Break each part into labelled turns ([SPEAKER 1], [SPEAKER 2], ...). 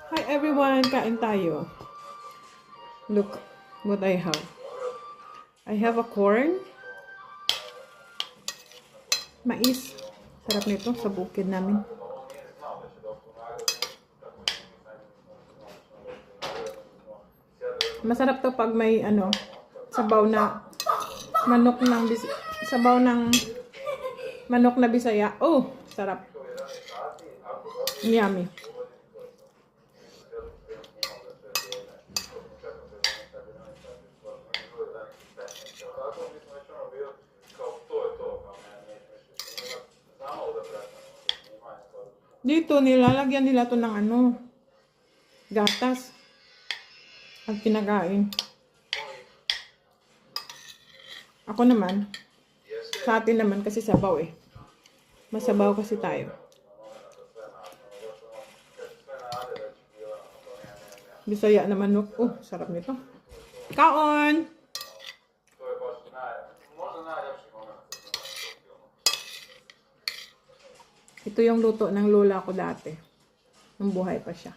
[SPEAKER 1] Hi everyone, kain tayo. Look what I have. I have a corn, mais. Sarap nito sa bukid namin. Masarap to pag may sabaw na manok ng sabaw ng manok na Bisaya. Oh, sarap. Yummy. Dito nilalagyan nila to ng gatas at kinakain. Ako naman, sa atin naman kasi sabaw eh. Masabaw kasi tayo. Bisaya na manok. Oh, sarap nito. Kaon! Ito yung luto ng lola ko dati. Nung buhay pa siya.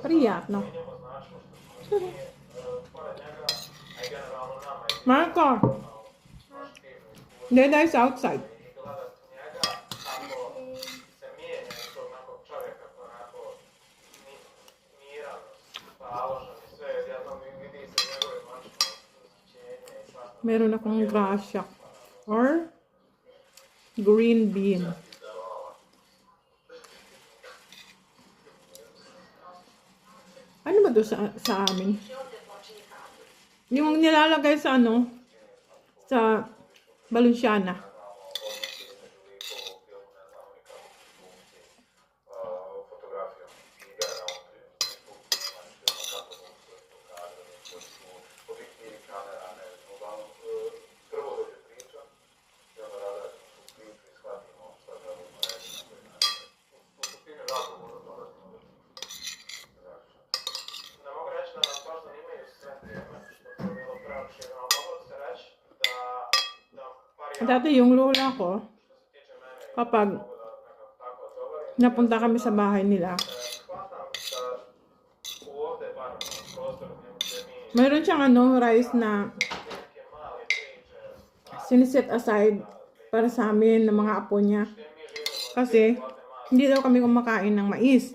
[SPEAKER 1] Приятно. Marco, Deda is outside. Meron akong grasya or green bean. Ano ba to sa amin? Yung nilalagay sa sa Balenciana. Dati yung lola ko, kapag napunta kami sa bahay nila, mayroon siyang rice na siniset aside para sa amin ng mga apo niya. Kasi hindi daw kami kumakain ng mais.